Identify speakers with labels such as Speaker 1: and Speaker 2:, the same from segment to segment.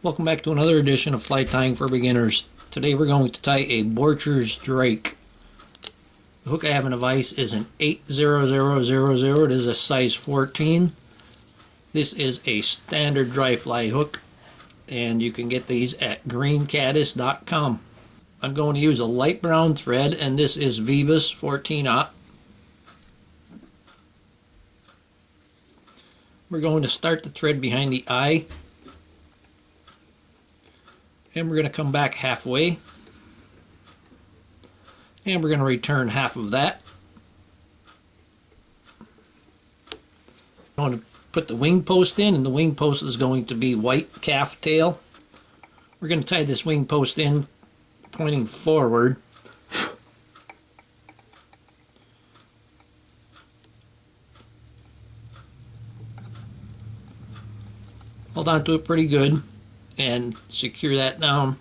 Speaker 1: Welcome back to another edition of Fly Tying for Beginners. Today we're going to tie a Borcher's Drake. The hook I have in the vise is an 80000. It is a size 14. This is a standard dry fly hook, and you can get these at greencaddis.com. I'm going to use a light brown thread, and this is Vivas 14-aught. We're going to start the thread behind the eye, and we're going to come back halfway, and we're going to return half of that. I'm going to put the wing post in, and the wing post is going to be white calf tail. We're going to tie this wing post in pointing forward. Hold on to it pretty good and secure that down.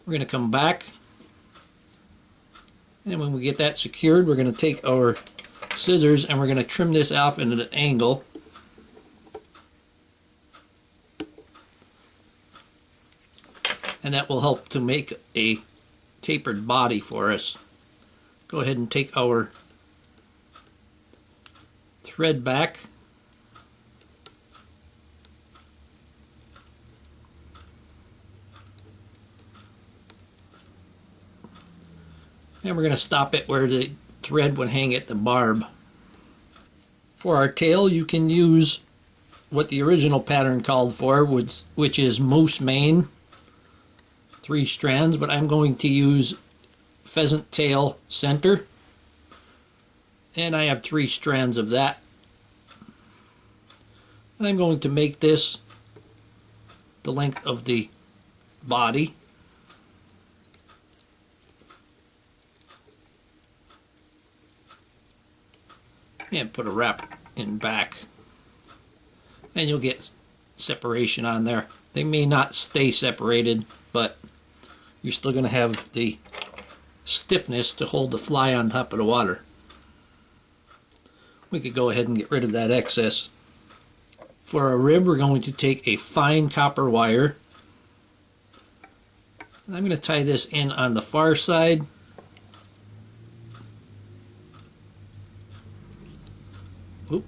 Speaker 1: We're going to come back, and when we get that secured, we're going to take our scissors and we're going to trim this off at an angle. And that will help to make a tapered body for us. Go ahead and take our thread back. And we're going to stop it where the thread would hang at the barb. For our tail, you can use what the original pattern called for, which is moose mane, 3 strands, but I'm going to use pheasant tail center, and I have 3 strands of that. And I'm going to make this the length of the body. And put a wrap in back, and you'll get separation on there. They may not stay separated, but you're still going to have the stiffness to hold the fly on top of the water. We could go ahead and get rid of that excess. For our rib, we're going to take a fine copper wire. I'm going to tie this in on the far side. Oop.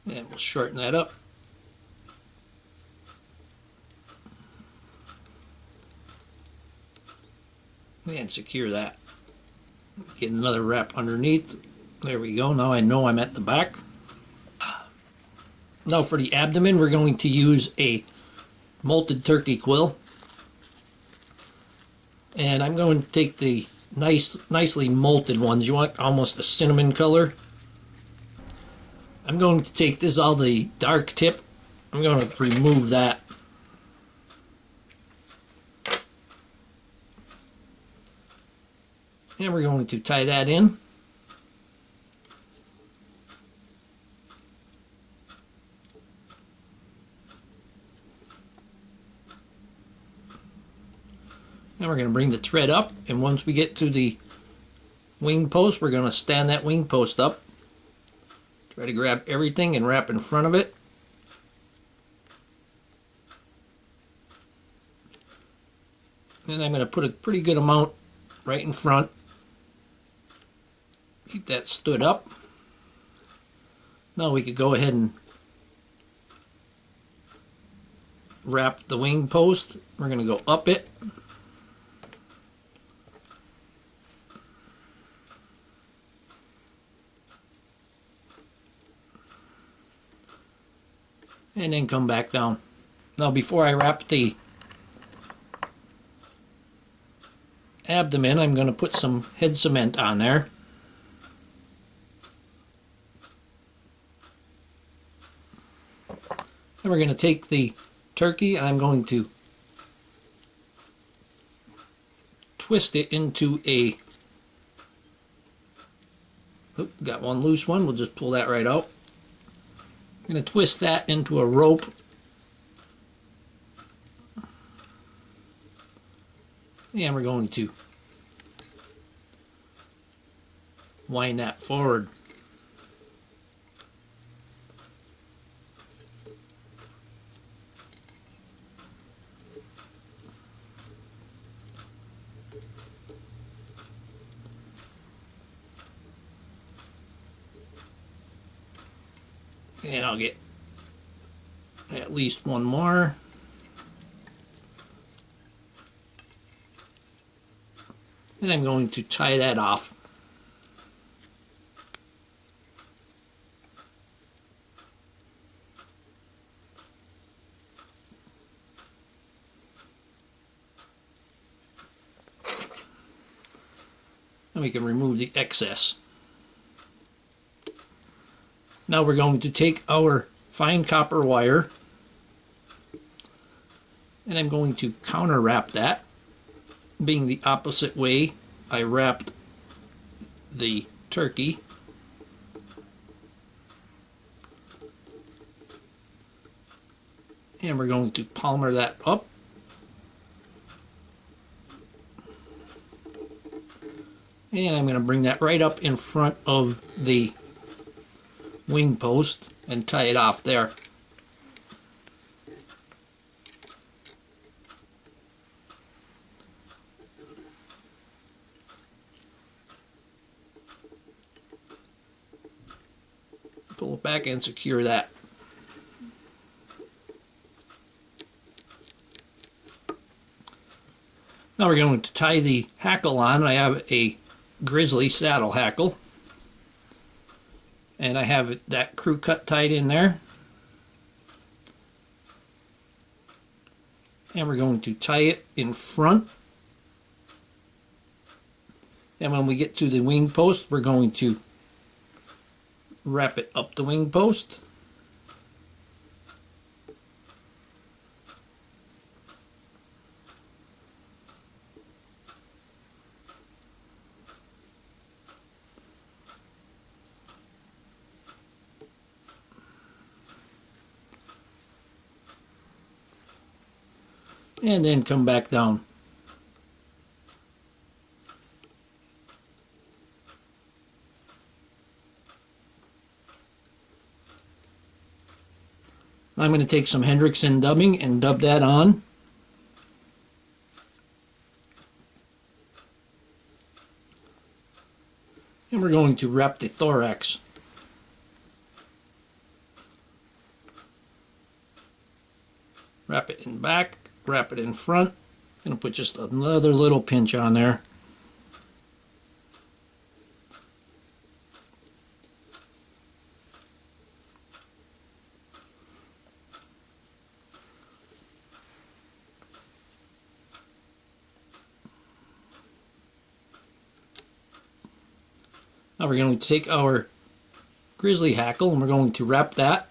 Speaker 1: And we'll shorten that up. And secure that. Get another wrap underneath. There we go. Now I know I'm at the back. Now for the abdomen, we're going to use a molted turkey quill. And I'm going to take the nicely molted ones. You want almost a cinnamon color. I'm going to take this, all the dark tip. I'm going to remove that. And we're going to tie that in. Now we're going to bring the thread up, and once we get to the wing post, we're going to stand that wing post up. Try to grab everything and wrap in front of it. And I'm going to put a pretty good amount right in front. Keep that stood up. Now we could go ahead and wrap the wing post. We're going to go up it. And then come back down. Now before I wrap the abdomen, I'm going to put some head cement on there. And we're going to take the turkey, and I'm going to twist it into a... Oop, got one loose one. We'll just pull that right out. I'm going to twist that into a rope. And we're going to wind that forward. And I'll get at least one more. And I'm going to tie that off. And we can remove the excess. Now we're going to take our fine copper wire and I'm going to counter wrap that, being the opposite way I wrapped the turkey. And we're going to palmer that up. And I'm going to bring that right up in front of the wing post and tie it off there. Pull it back and secure that. Now we're going to tie the hackle on. I have a Grizzly saddle hackle. And I have that crew cut tied in there. And we're going to tie it in front. And when we get to the wing post, we're going to wrap it up the wing post. And then come back down. I'm going to take some Hendrickson dubbing and dub that on. And we're going to wrap the thorax. Wrap it in back, wrap it in front. Going to put just another little pinch on there. Now we're going to take our Grizzly hackle and we're going to wrap that.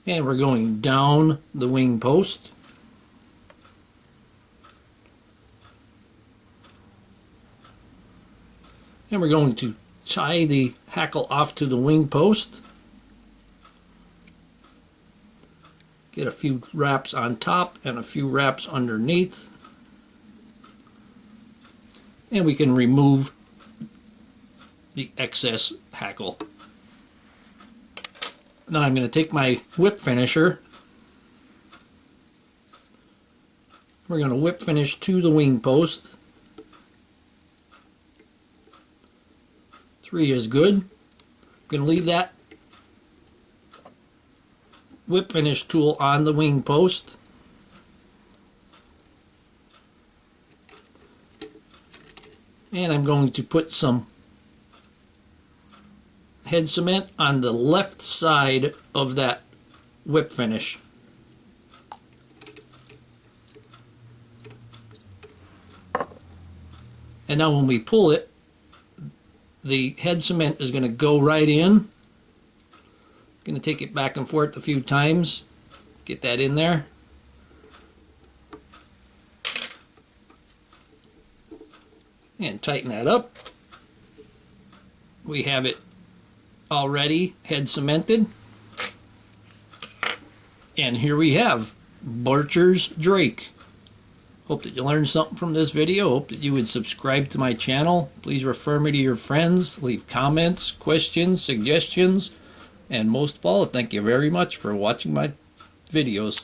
Speaker 1: And we're going down the wing post. And we're going to tie the hackle off to the wing post. Get a few wraps on top and a few wraps underneath. And we can remove the excess hackle. Now I'm going to take my whip finisher. We're going to whip finish to the wing post. 3 is good. I'm going to leave that whip finish tool on the wing post. And I'm going to put some head cement on the left side of that whip finish. And now when we pull it, the head cement is going to go right in. Going to take it back and forth a few times. Get that in there. And tighten that up. We have it already head cemented. And here we have Borcher's Drake. Hope that you learned something from this video. Hope that you would subscribe to my channel. Please refer me to your friends. Leave comments, questions, suggestions. And most of all, thank you very much for watching my videos.